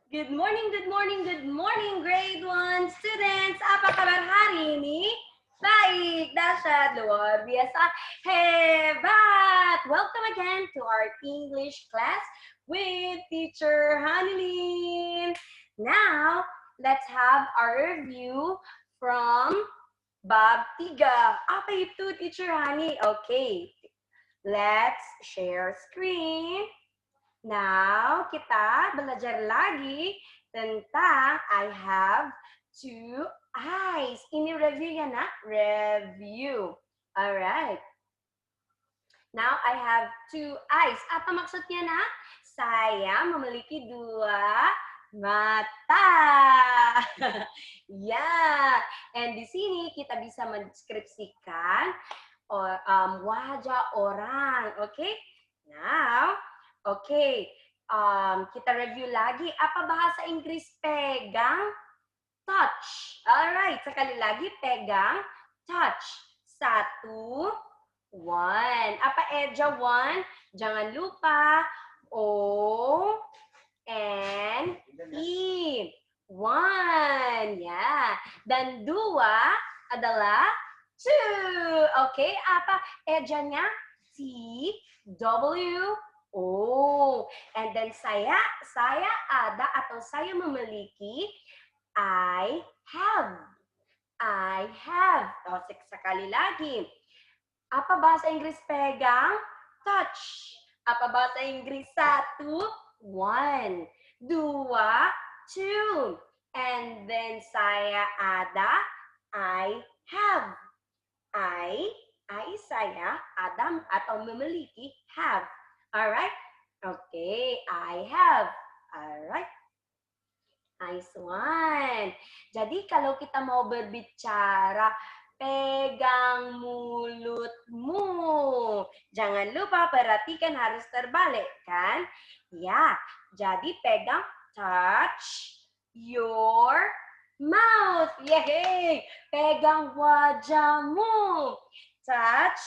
Good morning, good morning, good morning, grade 1 students. Apa kabar hari ini? Baik, dahsyat, luar biasa, hebat. Welcome again to our English class with teacher Hanilin. Now, let's have our review from bab 3. Apa itu teacher Hani? Okay, let's share screen. Now, kita belajar lagi tentang I have two eyes. Ini review ya, nak? Review. Alright. Now, I have two eyes. Apa maksudnya, nak? Saya memiliki dua mata. Ya, and di sini kita bisa mendeskripsikan wajah orang. Oke? Now, Oke, kita review lagi. Apa bahasa Inggris pegang? Touch. Alright, sekali lagi pegang, touch. 1, 1. Apa eja 1? Jangan lupa O, N, E. 1. Ya. Dan 2 adalah 2. Oke, apa ejanya? T, W, Oh, and then saya ada atau saya memiliki, I have. Oh, sekali lagi. Apa bahasa Inggris pegang? Touch. Apa bahasa Inggris 1? 1. 2, 2. And then saya ada, I have. Saya ada atau memiliki, have. Alright? Okay, I have. Alright. Nice one. Jadi kalau kita mau berbicara, pegang mulutmu. Jangan lupa perhatikan harus terbalik kan? Ya, jadi pegang touch your mouth. Yeay. Pegang wajahmu. Touch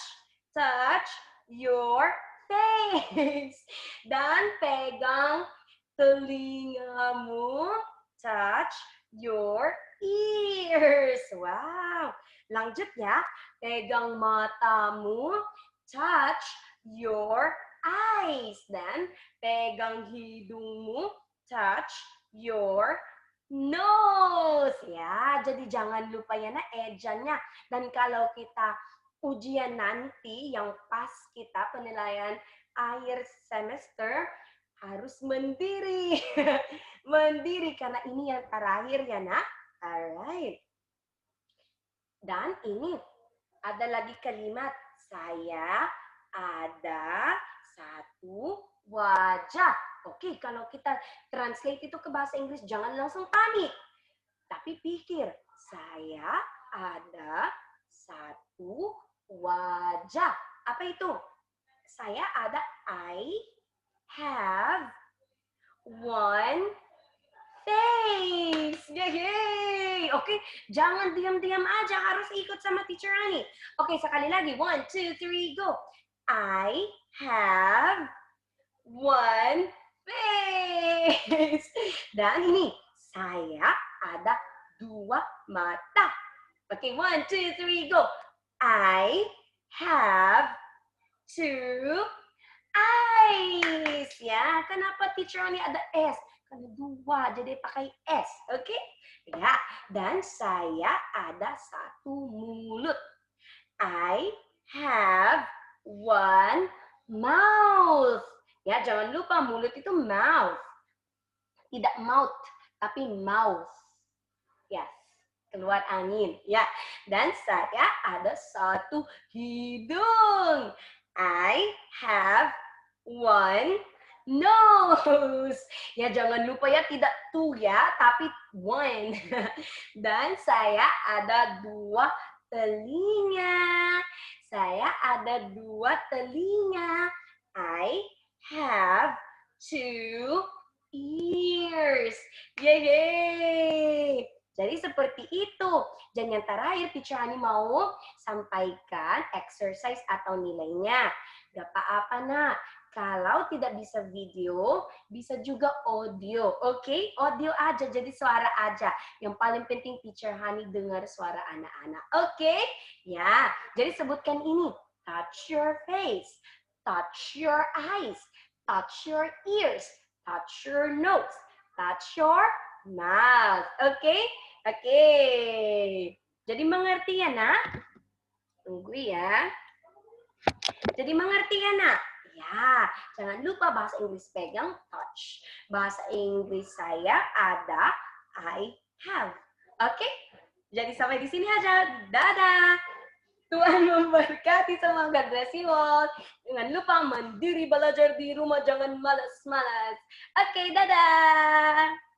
your face. Dan pegang telingamu, touch your ears. Wow. Lanjut ya. Pegang matamu, touch your eyes. Dan pegang hidungmu, touch your nose. Ya, jadi jangan lupa ya nak ejanya. Dan kalau kita ujian nanti yang pas kita penilaian akhir semester harus mendiri. Mendiri karena ini yang terakhir ya nak. Alright. Dan ini ada lagi kalimat, saya ada satu wajah. Oke, kalau kita translate itu ke bahasa Inggris jangan langsung panik. Tapi pikir, saya ada satu wajah. Apa itu? Saya ada, I have one face. Yay! Oke, jangan diam-diam aja, harus ikut sama teacher Ani. Oke, sekali lagi. 1, 2, 3, go. I have one face. Dan ini, saya ada dua mata. Oke, 1, 2, 3, go. I have two eyes. Ya, kenapa teacher Ani ada S? Karena dua, jadi pakai S. Oke? Ya, dan saya ada satu mulut. I have one mouth. Ya, jangan lupa mulut itu mouth. Tidak mouth, tapi mouth. Yes, keluar angin. Ya, dan saya ada satu hidung. I have one nose. Ya, jangan lupa ya, tidak two ya, tapi one. Dan saya ada dua telinga. Saya ada dua telinga. I have two ears. Yeay. Jadi seperti itu. Dan yang terakhir, Teacher Ani mau sampaikan exercise atau nilainya. Gak apa-apa, nak. Kalau tidak bisa video, bisa juga audio. Oke? Audio aja, jadi suara aja. Yang paling penting teacher Hani dengar suara anak-anak. Oke? Ya, jadi sebutkan ini. Touch your face. Touch your eyes. Touch your ears. Touch your nose. Touch your mouth. Oke? Oke. Jadi mengerti ya, Nak? Tunggu ya. Jadi mengerti ya, Nak? Ya, jangan lupa bahasa Inggris pegang touch. Bahasa Inggris saya ada I have. Oke? Jadi sampai di sini aja. Dadah. Tuhan memberkati semua. God bless you all. Jangan lupa mandiri belajar di rumah. Jangan malas-malas. Oke, dadah.